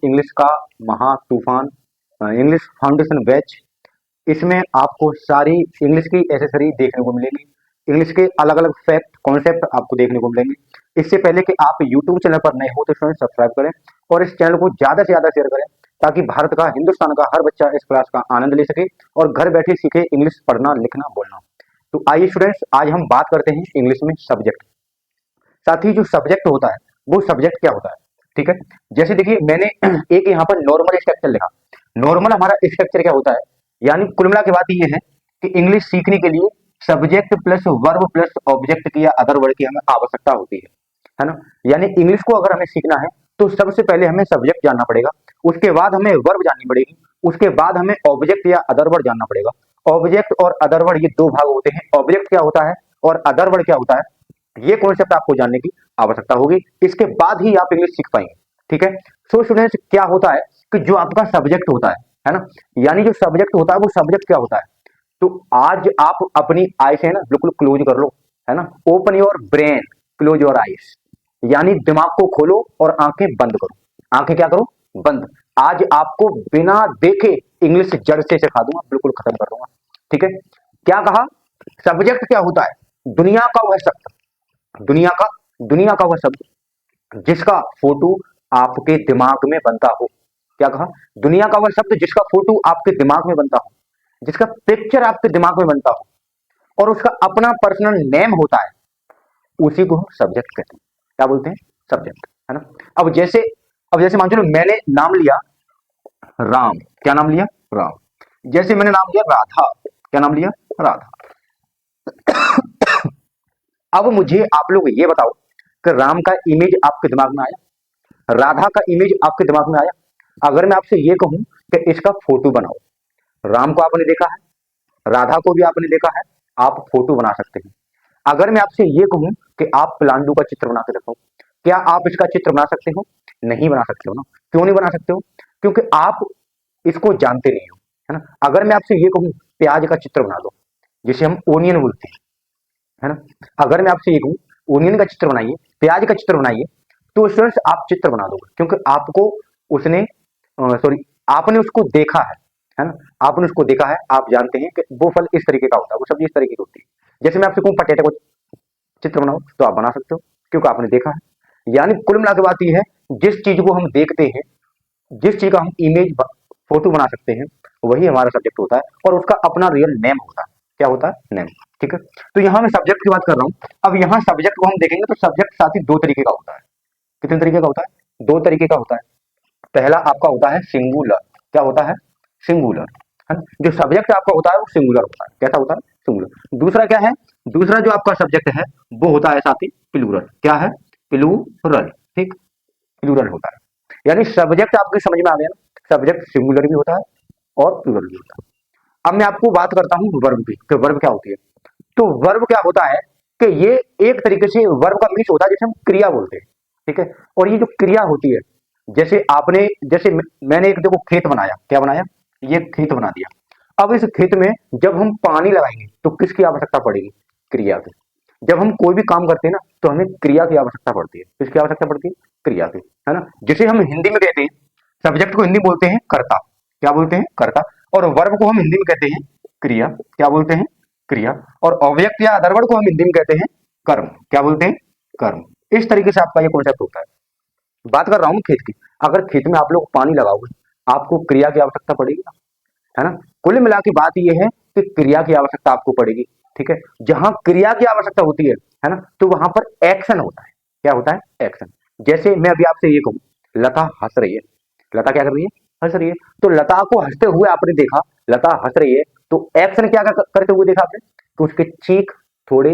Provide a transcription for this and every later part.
English का महा तूफान, इंग्लिश फाउंडेशन बैच। इसमें आपको सारी इंग्लिश की एसेसरी देखने को मिलेगी, इंग्लिश के अलग अलग फैक्ट कॉन्सेप्ट आपको देखने को मिलेंगे। इससे पहले कि आप यूट्यूब चैनल पर नए हो तो इसमें सब्सक्राइब करें और इस चैनल को ज़्यादा से ज़्यादा शेयर करें, ताकि भारत का, हिंदुस्तान का हर बच्चा इस क्लास का आनंद ले सके और घर बैठे सीखे इंग्लिश पढ़ना लिखना बोलना। तो आइए स्टूडेंट्स, आज हम बात करते हैं इंग्लिश में सब्जेक्ट। साथ ही जो सब्जेक्ट होता है वो सब्जेक्ट क्या होता है, ठीक है। जैसे देखिए, मैंने एक यहाँ पर नॉर्मल स्ट्रक्चर लिखा। नॉर्मल हमारा स्ट्रक्चर क्या होता है, यानी कुल मिला के बात ये है कि इंग्लिश सीखने के लिए subject plus verb plus object की या अदर वर्ड की हमें आवश्यकता होती है ना। यानी इंग्लिश को अगर हमें सीखना है तो सबसे पहले हमें सब्जेक्ट जानना पड़ेगा, उसके बाद हमें वर्ब जाननी पड़ेगी, उसके बाद हमें ऑब्जेक्ट या अदर वर्ड जानना पड़ेगा। ऑब्जेक्ट और अदर वर्ड ये दो भाग होते हैं, ऑब्जेक्ट क्या होता है और अदर वर्ड क्या होता है, ये कॉन्सेप्ट आपको जानने की आवश्यकता होगी। इसके बाद ही आप इंग्लिश सीख पाएंगे, ठीक है। सो स्टूडेंट्स, क्या होता है कि जो आपका सब्जेक्ट होता है ना, यानी जो सब्जेक्ट होता है वो सब्जेक्ट क्या होता है। तो आज आप अपनी आईज है ना बिल्कुल क्लोज कर लो, है ना। Open your brain, close your eyes, यानी दिमाग को खोलो और आंखें बंद करो। आंखें क्या करो, बंद। आज आपको बिना देखे इंग्लिश जड़ से सिखा दूंगा, बिल्कुल खत्म कर दूंगा, ठीक है। क्या कहा, सब्जेक्ट क्या होता है, दुनिया का वह शब्द, दुनिया का वह शब्द जिसका फोटो आपके दिमाग में बनता हो। क्या कहा, दुनिया का वह शब्द जिसका फोटो आपके दिमाग में बनता हो, जिसका पिक्चर आपके दिमाग में बनता हो और उसका अपना पर्सनल नेम होता है, उसी को हम सब्जेक्ट कहते हैं। क्या बोलते हैं, सब्जेक्ट, है ना। अब जैसे मान चलो मैंने नाम लिया राम। क्या नाम लिया, राम। जैसे मैंने नाम लिया राधा। क्या नाम लिया, राधा। अब मुझे आप लोग ये बताओ कि राम का इमेज आपके दिमाग में आया, राधा का इमेज आपके दिमाग में आया। अगर मैं आपसे ये कहूं कि इसका फोटो बनाओ, राम को आपने देखा है, राधा को भी आपने देखा है, आप फोटो बना सकते हैं। अगर मैं आपसे ये कहूं कि आप प्लांडू का चित्र बना के देखो, क्या आप इसका चित्र बना सकते हो, नहीं बना सकते हो ना। क्यों नहीं बना सकते हो, क्योंकि आप इसको जानते नहीं हो, है ना। अगर मैं आपसे ये कहूं प्याज का चित्र बना दो, जिसे हम ओनियन बोलते हैं, है ना। अगर मैं आपसे ये कहूं ओनियन का चित्र बनाइए, प्याज का चित्र बनाइए, तो स्टूडेंट्स आप चित्र बना दोगे, क्योंकि आपको उसने सॉरी आपने उसको देखा है ना। आपने उसको देखा है, आप जानते हैं कि वो फल इस तरीके का होता है, वो सब्जी इस तरीके की होती है। जैसे मैं आपसे कहूं पटेटे को चित्र बनाओ, तो आप बना सकते हो, क्योंकि आपने देखा है। यानी कुल मिला के बात यह है, जिस चीज को हम देखते हैं, जिस चीज का हम इमेज फोटो बना सकते हैं, वही हमारा सब्जेक्ट होता है और उसका अपना रियल नेम होता है। क्या होता है, नेम, ठीक है। तो यहाँ मैं सब्जेक्ट की बात कर रहा हूँ। अब यहाँ सब्जेक्ट को हम देखेंगे तो सब्जेक्ट साथ ही दो तरीके का होता है। कितने तरीके का होता है, दो तरीके का होता है। पहला आपका होता है सिंगुलर। क्या होता है, सिंगुलर, है ना। जो सब्जेक्ट आपका होता है वो सिंगुलर होता है। कैसा होता है, सिंगुलर। दूसरा क्या है, दूसरा जो आपका सब्जेक्ट है वो होता है साथी प्लूरल। क्या है, प्लूरल, ठीक, प्लूरल होता है। यानी सब्जेक्ट आपकी समझ में आ गया ना, सब्जेक्ट सिंगुलर भी होता है और प्लूरल भी होता है। अब मैं आपको बात करता हूँ वर्ब की, तो वर्ब क्या होती है। तो वर्ब क्या होता है कि ये एक तरीके से वर्ब का मीन्स होता है जिसे हम क्रिया बोलते हैं, ठीक है। और ये जो क्रिया होती है, जैसे मैंने एक देखो खेत बनाया। क्या बनाया, ये खेत बना दिया। अब इस खेत में जब हम पानी लगाएंगे तो किसकी आवश्यकता पड़ेगी, क्रिया की। जब हम कोई भी काम करते हैं ना तो हमें क्रिया की आवश्यकता पड़ती है। किसकी आवश्यकता पड़ती है, क्रिया की, है ना। जिसे हम हिंदी में कहते हैं, सब्जेक्ट को हिंदी बोलते हैं कर्ता। क्या बोलते हैं, कर्ता। और वर्ब को हम हिंदी में कहते हैं क्रिया। क्या बोलते हैं, क्रिया। और ऑब्जेक्ट या अदर वर्ड को हम हिंदी में कहते हैं कर्म। क्या बोलते हैं, कर्म। इस तरीके से आपका ये कॉन्सेप्ट होता है। बात कर रहा हूं खेत की। अगर खेत में आप लोग पानी लगाओगे, आपको क्रिया की आवश्यकता पड़ेगी, है ना। कुल मिला की बात यह है कि क्रिया की आवश्यकता आपको पड़ेगी, ठीक है। जहां क्रिया की आवश्यकता होती है ना, तो वहां पर एक्शन होता है। क्या होता है, एक्शन। जैसे मैं अभी आपसे ये कहूं लता हंस रही है, लता क्या कर रही है, हंस रही है। तो लता को हंसते हुए आपने देखा, लता हंस रही है, तो एक्शन क्या करते हुए देखा आपने, तो उसके चीख थोड़े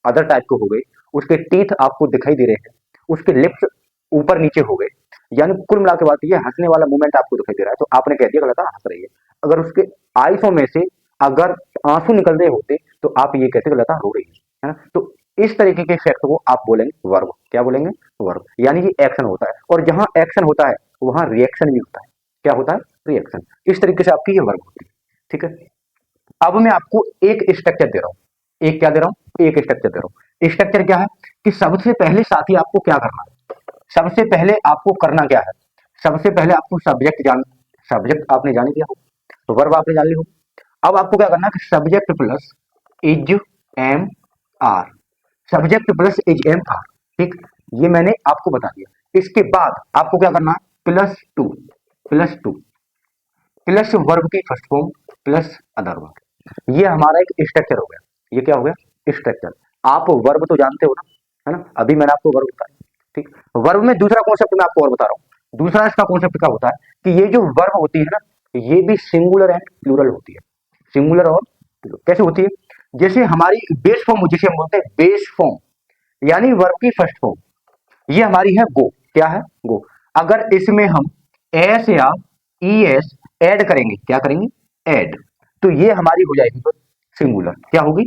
अदर टाइप के हो गए, उसके टीथ आपको दिखाई दे रहे हैं, उसके लिप्स ऊपर नीचे हो गए। यानी कुल मिला के बात ये हंसने वाला मूवमेंट आपको दिखाई दे रहा है, तो आपने कह दिया लता हंस रही है। अगर उसके आंसू में से अगर आंसू निकल रहे होते तो आप ये कहते लता रो रही है ना। तो इस तरीके के फैक्ट को आप बोलेंगे वर्ब। क्या बोलेंगे, वर्ब। यानी कि एक्शन होता है, और जहां एक्शन होता है वहां रिएक्शन भी होता है। क्या होता है, रिएक्शन। इस तरीके से आपकी ये वर्ब होती है, ठीक है। अब मैं आपको एक स्ट्रक्चर दे रहा हूं, एक क्या दे रहा हूं, एक स्ट्रक्चर दे रहा हूं। स्ट्रक्चर क्या है कि सबसे पहले साथी आपको क्या करना है, सबसे पहले आपको करना क्या है, सबसे पहले आपको सब्जेक्ट आपने जान लिया हो, वर्ब आपने जान ली हो। अब आपको क्या करना है कि subject plus is am are, subject plus is am are, ठीक, ये मैंने आपको बता दिया। इसके बाद आपको क्या करना है, प्लस टू प्लस वर्ब की first form plus other verb, ये हमारा एक स्ट्रक्चर हो गया। ये क्या हो गया, स्ट्रक्चर। आप वर्ब तो जानते हो ना, है ना, अभी मैंने आपको वर्ब बताया, ठीक। वर्ब में दूसरा कॉन्सेप्ट मैं आपको और बता रहा हूँ। दूसरा इसका कॉन्सेप्ट क्या होता है कि ये जो वर्ब होती है ना, ये भी सिंगुलर एंड प्लूरल होती है। सिंगुलर और प्लूरल कैसे होती है, जैसे हमारी बेस फॉर्म जिसे हम बोलते हैं बेस फॉर्म, यानी वर्ब की फर्स्ट फॉर्म, ये हमारी है गो। क्या है, गो। अगर इसमें हम एस या ई एस ऐड करेंगे, क्या करेंगे, ऐड, तो ये हमारी हो जाएगी तो सिंगुलर। क्या होगी,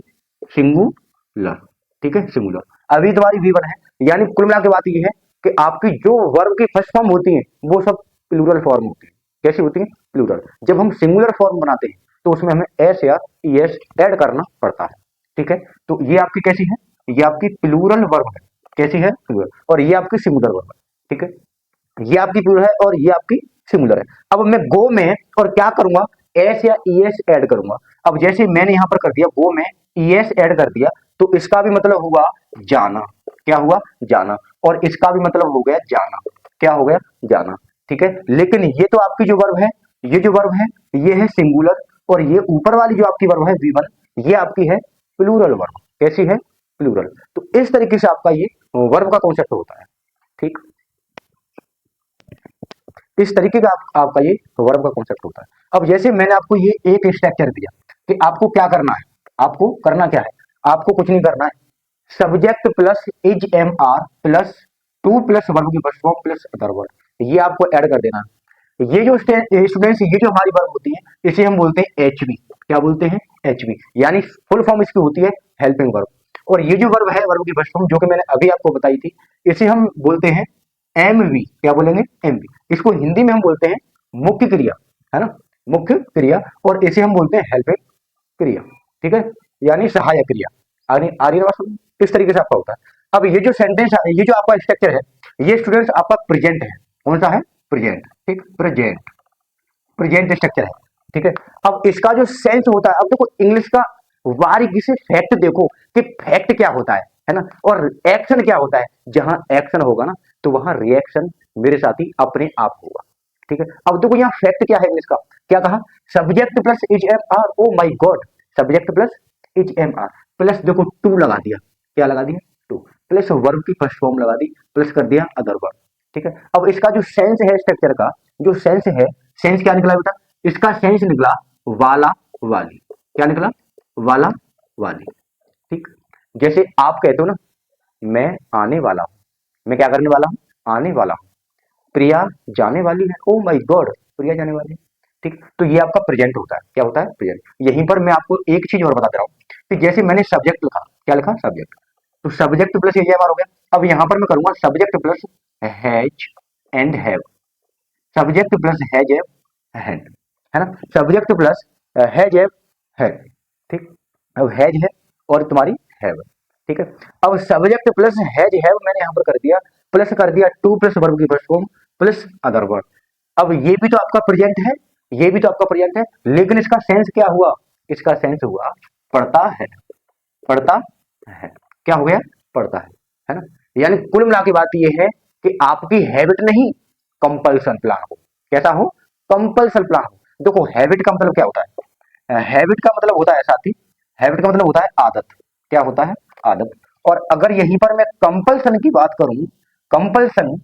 सिंगुलर, ठीक है, सिंगुलर। अभी तुम्हारी V1 है, यानी कुल मिला के बात ये है कि आपकी जो वर्ब की फर्स्ट फॉर्म होती है वो सब प्लूरल फॉर्म होती है। कैसी होती है, प्लूरल। जब हम सिंगुलर फॉर्म बनाते हैं तो उसमें हमें एस या ई एस ऐड करना पड़ता है, ठीक है। तो ये आपकी कैसी है, ये आपकी प्लूरल वर्ब है। कैसी है, प्लूरल। और ये आपकी सिंगुलर वर्ब है, ठीक है। ये आपकी प्लूरल है और ये आपकी सिंगुलर है। अब मैं गो में और क्या करूंगा, एस या ई एस ऐड करूंगा। अब जैसे मैंने यहां पर कर दिया गो में ई एस ऐड कर दिया, तो इसका भी मतलब हुआ जाना। क्या हुआ, जाना। और इसका भी मतलब हो गया जाना। क्या हो गया, जाना, ठीक है। लेकिन ये तो आपकी जो वर्ब है, ये जो वर्ब है ये है सिंगुलर, और ये ऊपर वाली जो आपकी वर्ब है V1, ये आपकी है प्लूरल वर्ब। कैसी है, प्लूरल। तो इस तरीके से आपका ये वर्ब का कॉन्सेप्ट होता है, ठीक। इस तरीके का आपका ये वर्ब का कॉन्सेप्ट होता है। अब जैसे मैंने आपको ये एक स्ट्रक्चर दिया कि आपको क्या करना है, आपको करना क्या है, आपको कुछ नहीं करना है। Subject plus is am are plus to plus verb की first form plus other verb, ये आपको ऐड कर देना है। ये जो स्टूडेंट्स, ये जो हमारी वर्ब होती है इसे हम बोलते हैं एचवी। क्या बोलते हैं, एचवी, यानी फुल फॉर्म इसकी होती है हेल्पिंग वर्ब। और ये जो वर्ब है, वर्ब की फर्स्ट फॉर्म जो कि मैंने अभी आपको बताई थी, इसे हम बोलते हैं एमवी। क्या बोलेंगे, एमवी। इसको हिंदी में हम बोलते हैं मुख्य क्रिया, है ना, मुख्य क्रिया। और इसे हम बोलते हैं हेल्पिंग क्रिया, ठीक है, यानी सहायक क्रिया। आ रही है बात समझ? इस तरीके से आपका होता है। अब ये जो सेंटेंस, ये जो आपका स्ट्रक्चर है, ये स्टूडेंट्स आपका प्रेजेंट है। कौन सा है, प्रेजेंट, ठीक, प्रेजेंट, प्रेजेंट स्ट्रक्चर है, ठीक है। अब इसका जो सेंस होता है, अब देखो इंग्लिश का बारीकी से फैक्ट देखो कि फैक्ट क्या होता है ना, और एक्शन क्या होता है। जहां एक्शन होगा ना, तो वहां रिएक्शन मेरे साथी अपने आप होगा, ठीक है। अब देखो यहाँ फैक्ट क्या है इंग्लिश का, क्या कहा, subject plus is am are, oh my god, subject plus is am are, plus देखो टू लगा दिया। क्या लगा दिया, टू, प्लस वर्ब की फर्स्ट फॉर्म लगा दी, प्लस कर दिया अदर वर्ब, ठीक है। अब इसका जो सेंस है स्ट्रक्चर का, जो सेंस है, सेंस क्या निकला बेटा, इसका सेंस निकला वाला वाली। क्या निकला, वाला वाली, ठीक। जैसे आप कहते हो ना, मैं आने वाला हूं, मैं क्या करने वाला हूं, आने वाला हूं। प्रिया जाने वाली है, ओ माय गॉड, प्रिया जाने वाली है, ठीक। तो ये आपका प्रेजेंट होता है। क्या होता है, प्रेजेंट। यहीं पर मैं आपको एक चीज और बता दे रहा हूँ कि जैसे मैंने सब्जेक्ट लिखा, क्या लिखा, सब्जेक्ट, तो सब्जेक्ट प्लस ये हो गया। अब यहां पर मैं करूंगा subject plus has and have, subject plus has had, है ना, सब्जेक्ट प्लस हैज हैड, ठीक। अब हैज है और तुम्हारी हैव, ठीक है। अब सब्जेक्ट प्लस हैज हैव मैंने यहां पर कर दिया, प्लस कर दिया टू प्लस वर्ब की first form plus other verb. अब ये भी तो आपका प्रेजेंट है, ये भी तो आपका प्रेजेंट है, लेकिन इसका सेंस क्या हुआ, इसका सेंस हुआ पढ़ता है, पढ़ता है। क्या हो गया, पढ़ता है ना। यानी कुल मिला के बात यह है कि आपकी हैबिट नहीं, कंपल्सन प्लान हो। कैसा हो, कंपल्सन प्लान हो। देखो हैबिट का मतलब क्या होता है, हैबिट का मतलब होता है साथी, हैबिट का मतलब होता है आदत। क्या होता है, आदत। और अगर यहीं पर मैं कंपल्सन की बात करूं, कंपल्सन,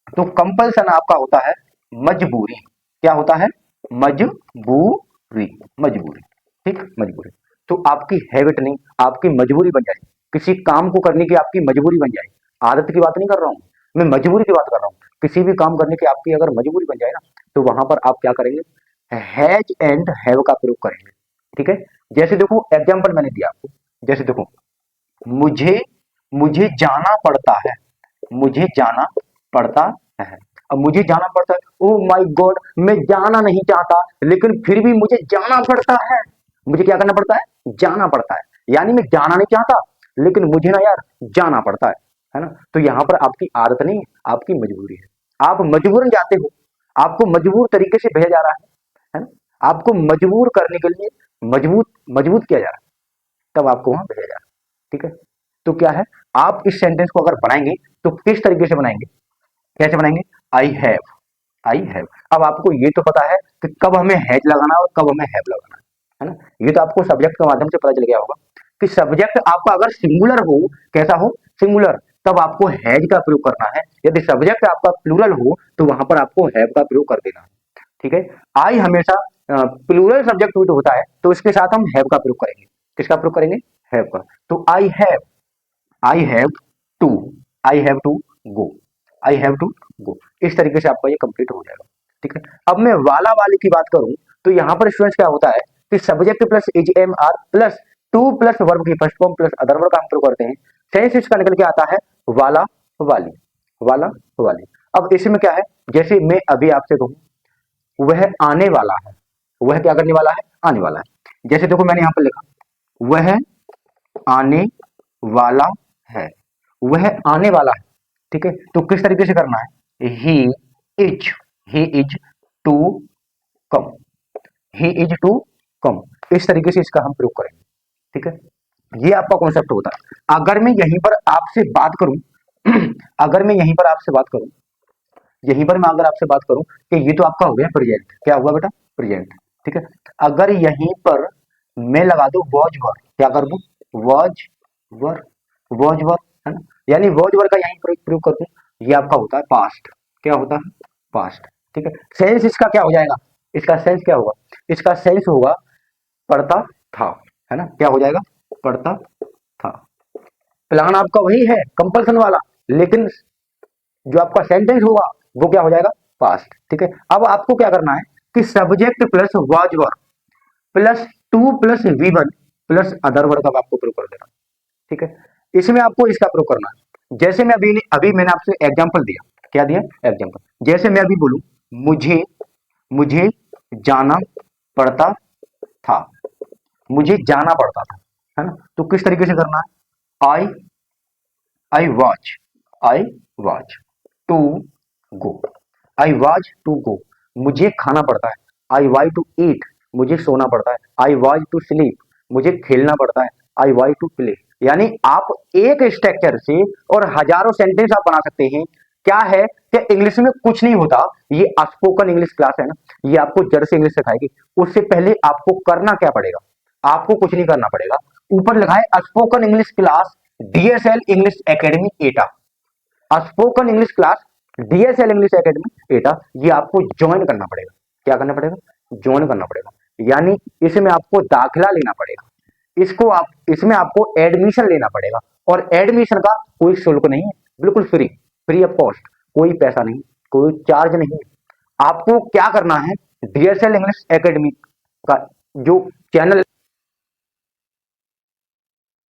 तो कंपल्सन आपका होता है मजबूरी। क्या होता है, मजबूरी, मजबूरी, ठीक, मजबूरी। तो आपकी हैबिट नहीं, आपकी मजबूरी बन जाए, किसी काम को करने की आपकी मजबूरी बन जाए। आदत की बात नहीं कर रहा हूं मैं, मजबूरी की बात कर रहा हूं। किसी भी काम करने की आपकी अगर मजबूरी बन जाए ना, तो वहां पर आप क्या करेंगे, हैज एंड हैव का प्रयोग करेंगे, ठीक है। जैसे देखो एग्जांपल मैंने दिया आपको, जैसे देखो मुझे मुझे जाना पड़ता है, मुझे जाना पड़ता है। अब मुझे जाना पड़ता है, ओह माय गॉड, मैं जाना नहीं चाहता लेकिन फिर भी मुझे जाना पड़ता है। मुझे क्या करना पड़ता है, जाना पड़ता है। यानी मैं जाना नहीं चाहता लेकिन मुझे ना यार जाना पड़ता है ना। तो यहां पर आपकी आदत नहीं है, आपकी मजबूरी है। आप मजबूरन जाते हो, आपको मजबूर तरीके से भेजा जा रहा है ना, आपको मजबूर करने के लिए मजबूत किया जा रहा है, तब आपको वहां भेजा जा रहा है। ठीक है, तो क्या है, आप इस सेंटेंस को अगर बनाएंगे तो किस तरीके से बनाएंगे, कैसे बनाएंगे, आई हैव। अब आपको ये तो पता है कि कब हमें हैज लगाना है और कब हमें हैव लगाना है ना, ये तो आपको सब्जेक्ट के माध्यम से पता चल गया होगा कि सब्जेक्ट आपका अगर सिंगुलर हो, कैसा हो, सिंगुलर, तब आपको हैज का प्रयोग करना है। यदि सब्जेक्ट आपका प्लूरल हो तो वहां पर आपको हैव का प्रयोग कर देना है। ठीक है, आई हमेशा प्लूरल सब्जेक्ट होता है तो इसके साथ हम हैव का प्रयोग करेंगे। किसका प्रयोग करेंगे, हैव का। तो I have to I have to go I have to go, इस तरीके से आपका ये कंप्लीट हो जाएगा। ठीक है, अब मैं वाला वाले की बात करूं तो यहाँ पर स्टूडेंट्स क्या होता है कि subject plus is am are plus to plus verb की first form plus other verb का हम प्रयोग करते हैं। सेंस इसका निकल के आता है वाला वाली, वाला वाली। अब इसमें क्या है, जैसे मैं अभी आपसे कहूं वह आने वाला है, वह क्या करने वाला है, आने वाला है। जैसे देखो मैंने यहाँ पर लिखा वह आने वाला है, वह आने वाला है। ठीक है, तो किस तरीके से करना है, is he is to come he is to come, इस तरीके से इसका हम प्रयोग करेंगे। ठीक है, ये आपका कॉन्सेप्ट होता है। अगर मैं यहीं पर आपसे बात करूं अगर मैं यहीं पर आपसे बात करूं यहीं पर मैं अगर आपसे बात करूं कि ये तो आपका हो गया प्रेजेंट, क्या हुआ बेटा, प्रेजेंट। ठीक है, अगर यहीं पर मैं लगा दूं वॉज वर, क्या कर दूं, वॉज वर, वॉज वर, है ना, यानी वॉज वर का यहीं पर प्रयोग कर दूं, ये आपका होता है पास्ट, क्या होता है, पास्ट। ठीक है, सेंस इसका क्या हो जाएगा, इसका सेंस क्या होगा, इसका सेंस होगा पढ़ता था, है ना, क्या हो जाएगा, पढ़ता था। प्लान आपका वही है कंपल्सन वाला, लेकिन जो आपका सेंटेंस होगा वो क्या हो जाएगा, पास्ट। ठीक है, अब आपको क्या करना है कि subject plus was were plus to plus V1 plus other word का आपको प्रयोग कर देना। ठीक है, इसमें आपको इसका प्रयोग करना है। जैसे मैं अभी मैंने आपसे एग्जांपल दिया, क्या दिया, एग्जांपल। जैसे मैं अभी बोलूं मुझे मुझे जाना पड़ता था, मुझे जाना पड़ता था, है ना, तो किस तरीके से करना है, I I watch I watch to go I watch to go, मुझे खाना पड़ता है, आई वाई टू ईट, मुझे सोना पड़ता है, आई वाज टू स्लीप, मुझे खेलना पड़ता है, आई वाई टू प्ले। यानी आप एक स्ट्रक्चर से और हजारों सेंटेंस आप बना सकते हैं। क्या है कि इंग्लिश में कुछ नहीं होता, ये स्पोकन इंग्लिश क्लास है ना, ये आपको जड़ से इंग्लिश सिखाएगी। उससे पहले आपको करना क्या पड़ेगा, आपको कुछ नहीं करना पड़ेगा, ऊपर लिखा है spoken English class DSL English academy Etah, spoken English class DSL English academy Etah, ये आपको ज्वाइन करना पड़ेगा। क्या करना पड़ेगा, ज्वाइन करना पड़ेगा, यानी इसमें आपको दाखिला लेना पड़ेगा, इसमें आपको एडमिशन लेना पड़ेगा। और एडमिशन का कोई शुल्क नहीं है, बिल्कुल फ्री ऑफ कॉस्ट, कोई पैसा नहीं, कोई चार्ज नहीं। आपको क्या करना है, डीएसएल इंग्लिश एकेडमी का जो चैनल